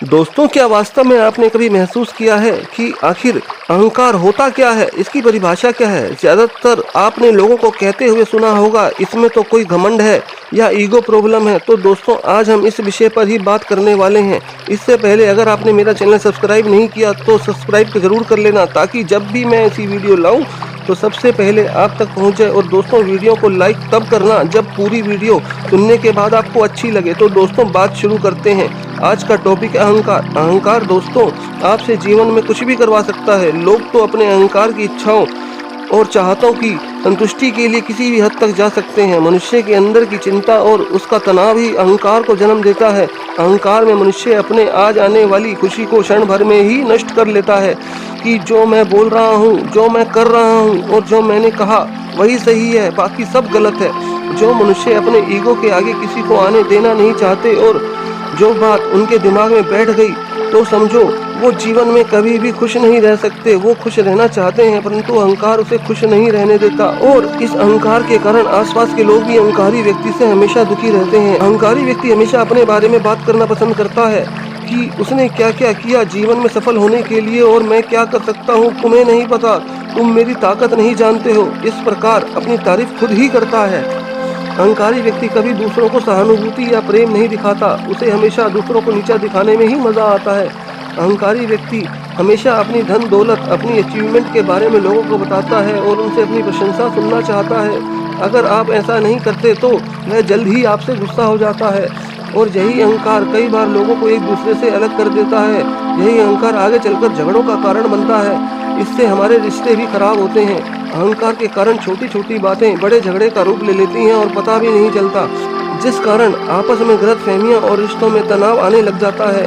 दोस्तों, क्या वास्तव में आपने कभी महसूस किया है कि आखिर अहंकार होता क्या है, इसकी परिभाषा क्या है? ज़्यादातर आपने लोगों को कहते हुए सुना होगा, इसमें तो कोई घमंड है या ईगो प्रॉब्लम है। तो दोस्तों, आज हम इस विषय पर ही बात करने वाले हैं। इससे पहले अगर आपने मेरा चैनल सब्सक्राइब नहीं किया तो सब्सक्राइब ज़रूर कर लेना, ताकि जब भी मैं ऐसी वीडियो लाऊं तो सबसे पहले आप तक पहुंच जाए। और दोस्तों, वीडियो को लाइक तब करना जब पूरी वीडियो सुनने के बाद आपको अच्छी लगे। तो दोस्तों, बात शुरू करते हैं। आज का टॉपिक है अहंकार। अहंकार दोस्तों आपसे जीवन में कुछ भी करवा सकता है। लोग तो अपने अहंकार की इच्छाओं और चाहतों की संतुष्टि के लिए किसी भी हद तक जा सकते हैं। मनुष्य के अंदर की चिंता और उसका तनाव ही अहंकार को जन्म देता है। अहंकार में मनुष्य अपने आज आने वाली खुशी को क्षण भर में ही नष्ट कर लेता है कि जो मैं बोल रहा हूँ, जो मैं कर रहा हूँ और जो मैंने कहा वही सही है, बाकी सब गलत है। जो मनुष्य अपने ईगो के आगे किसी को आने देना नहीं चाहते और जो बात उनके दिमाग में बैठ गई तो समझो वो जीवन में कभी भी खुश नहीं रह सकते। वो खुश रहना चाहते हैं परंतु अहंकार उसे खुश नहीं रहने देता, और इस अहंकार के कारण आसपास के लोग भी अहंकारी व्यक्ति से हमेशा दुखी रहते हैं। अहंकारी व्यक्ति हमेशा अपने बारे में बात करना पसंद करता है कि उसने क्या क्या किया जीवन में सफल होने के लिए और मैं क्या कर सकता हूँ, तुम्हें नहीं पता, तुम मेरी ताकत नहीं जानते हो। इस प्रकार अपनी तारीफ खुद ही करता है। अहंकारी व्यक्ति कभी दूसरों को सहानुभूति या प्रेम नहीं दिखाता, उसे हमेशा दूसरों को नीचा दिखाने में ही मजा आता है। अहंकारी व्यक्ति हमेशा अपनी धन दौलत, अपनी अचीवमेंट के बारे में लोगों को बताता है और उनसे अपनी प्रशंसा सुनना चाहता है। अगर आप ऐसा नहीं करते तो वह जल्द ही आपसे गुस्सा हो जाता है, और यही अहंकार कई बार लोगों को एक दूसरे से अलग कर देता है। यही अहंकार आगे चलकर झगड़ों का कारण बनता है। इससे हमारे रिश्ते भी खराब होते हैं। अहंकार के कारण छोटी छोटी बातें बड़े झगड़े का रूप ले लेती हैं और पता भी नहीं चलता, जिस कारण आपस में गलतफहमियां और रिश्तों में तनाव आने लग जाता है।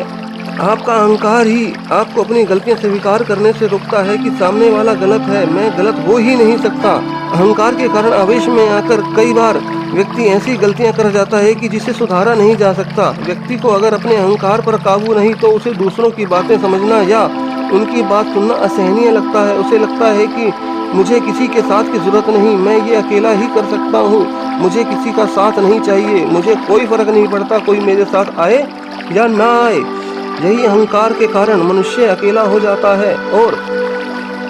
आपका अहंकार ही आपको अपनी गलतियां स्वीकार करने से रोकता है कि सामने वाला गलत है, मैं गलत हो ही नहीं सकता। अहंकार के कारण आवेश में आकर कई बार व्यक्ति ऐसी गलतियां कर जाता है कि जिसे सुधारा नहीं जा सकता। व्यक्ति को अगर अपने अहंकार पर काबू नहीं तो उसे दूसरों की बातें समझना या उनकी बात सुनना असहनीय लगता है। उसे लगता है कि मुझे किसी के साथ की जरूरत नहीं, मैं ये अकेला ही कर सकता हूँ, मुझे किसी का साथ नहीं चाहिए, मुझे कोई फर्क नहीं पड़ता कोई मेरे साथ आए या ना आए। यही अहंकार के कारण मनुष्य अकेला हो जाता है और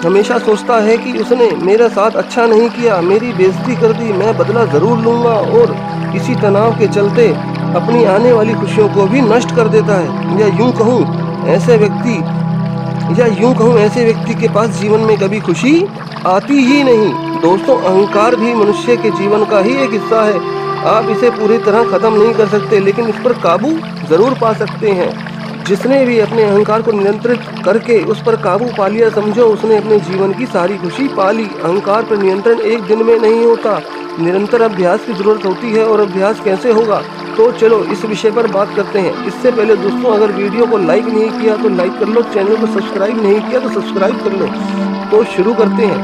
हमेशा सोचता है कि उसने मेरे साथ अच्छा नहीं किया, मेरी बेइज्जती कर दी, मैं बदला जरूर लूंगा, और इसी तनाव के चलते अपनी आने वाली खुशियों को भी नष्ट कर देता है। या यूं कहूँ ऐसे व्यक्ति के पास जीवन में कभी खुशी आती ही नहीं। दोस्तों, अहंकार भी मनुष्य के जीवन का ही एक हिस्सा है। आप इसे पूरी तरह खत्म नहीं कर सकते, लेकिन इस पर काबू जरूर पा सकते हैं। जिसने भी अपने अहंकार को नियंत्रित करके उस पर काबू पा लिया, समझो उसने अपने जीवन की सारी खुशी पा ली। अहंकार पर नियंत्रण एक दिन में नहीं होता, निरंतर अभ्यास की जरूरत होती है। और अभ्यास कैसे होगा, तो चलो इस विषय पर बात करते हैं। इससे पहले दोस्तों, अगर वीडियो को लाइक नहीं किया तो लाइक कर लो, चैनल को सब्सक्राइब नहीं किया तो सब्सक्राइब कर लो। तो शुरू करते हैं।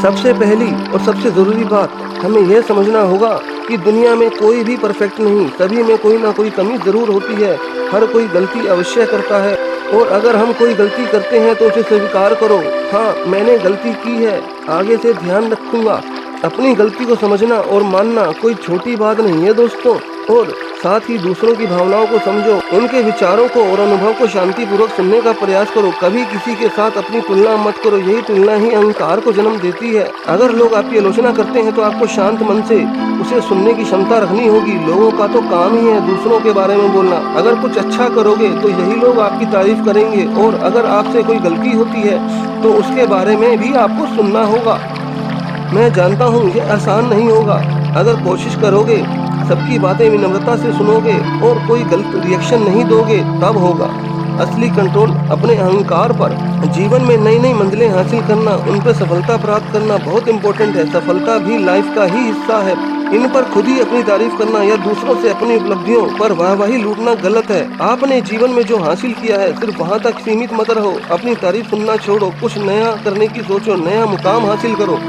सबसे पहली और सबसे ज़रूरी बात हमें यह समझना होगा कि दुनिया में कोई भी परफेक्ट नहीं, सभी में कोई ना कोई कमी ज़रूर होती है। हर कोई गलती अवश्य करता है, और अगर हम कोई गलती करते हैं तो उसे स्वीकार करो। हाँ, मैंने गलती की है, आगे से ध्यान रखूंगा। अपनी गलती को समझना और मानना कोई छोटी बात नहीं है दोस्तों। और साथ ही दूसरों की भावनाओं को समझो, उनके विचारों को और अनुभव को शांतिपूर्वक सुनने का प्रयास करो। कभी किसी के साथ अपनी तुलना मत करो, यही तुलना ही अहंकार को जन्म देती है। अगर लोग आपकी आलोचना करते हैं तो आपको शांत मन से उसे सुनने की क्षमता रखनी होगी। लोगों का तो काम ही है दूसरों के बारे में बोलना। अगर कुछ अच्छा करोगे तो यही लोग आपकी तारीफ करेंगे, और अगर आपसे कोई गलती होती है तो उसके बारे में भी आपको सुनना होगा। मैं जानता हूँ ये आसान नहीं होगा। अगर कोशिश करोगे, सबकी बातें विनम्रता से सुनोगे और कोई गलत रिएक्शन नहीं दोगे, तब होगा असली कंट्रोल अपने अहंकार पर। जीवन में नई नई मंजिलें हासिल करना, उन पर सफलता प्राप्त करना बहुत इंपॉर्टेंट है। सफलता भी लाइफ का ही हिस्सा है। इन पर खुद ही अपनी तारीफ करना या दूसरों से अपनी उपलब्धियों पर वाहवाही लूटना गलत है। आपने जीवन में जो हासिल किया है सिर्फ वहाँ तक सीमित मत रहो। अपनी तारीफ सुनना छोड़ो, कुछ नया करने की सोचो, नया मुकाम हासिल करो।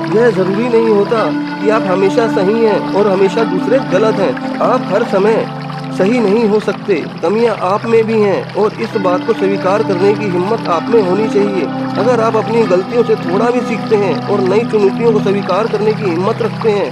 यह जरूरी नहीं होता कि आप हमेशा सही हैं और हमेशा दूसरे गलत हैं। आप हर समय सही नहीं हो सकते, कमियां आप में भी हैं, और इस बात को स्वीकार करने की हिम्मत आप में होनी चाहिए। अगर आप अपनी गलतियों से थोड़ा भी सीखते हैं और नई चुनौतियों को स्वीकार करने की हिम्मत रखते हैं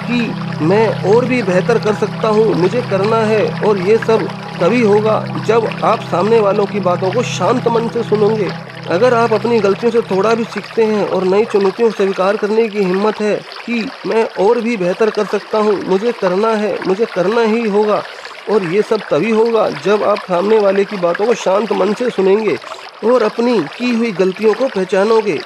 कि मैं और भी बेहतर कर सकता हूँ, मुझे करना है। और ये सब तभी होगा जब आप सामने वालों की बातों को शांत मन से सुनोगे। अगर आप अपनी गलतियों से थोड़ा भी सीखते हैं और नई चुनौतियों को स्वीकार करने की हिम्मत है कि मैं और भी बेहतर कर सकता हूँ, मुझे करना है, मुझे करना ही होगा। और ये सब तभी होगा जब आप सामने वाले की बातों को शांत मन से सुनेंगे और अपनी की हुई गलतियों को पहचानोगे।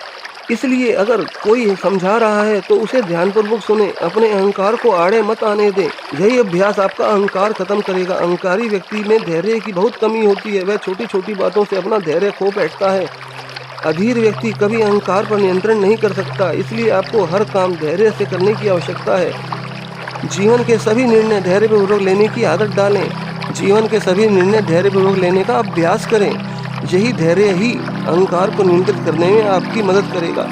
इसलिए अगर कोई समझा रहा है तो उसे ध्यानपूर्वक सुने, अपने अहंकार को आड़े मत आने दें। यही अभ्यास आपका अहंकार खत्म करेगा। अहंकारी व्यक्ति में धैर्य की बहुत कमी होती है, वह छोटी छोटी बातों से अपना धैर्य खो बैठता है। अधीर व्यक्ति कभी अहंकार पर नियंत्रण नहीं कर सकता, इसलिए आपको हर काम धैर्य से करने की आवश्यकता है। जीवन के सभी निर्णय धैर्यपूर्वक लेने की आदत डालें। जीवन के सभी निर्णय धैर्यपूर्वक लेने का अभ्यास करें। यही धैर्य ही अहंकार को नियंत्रित करने में आपकी मदद करेगा।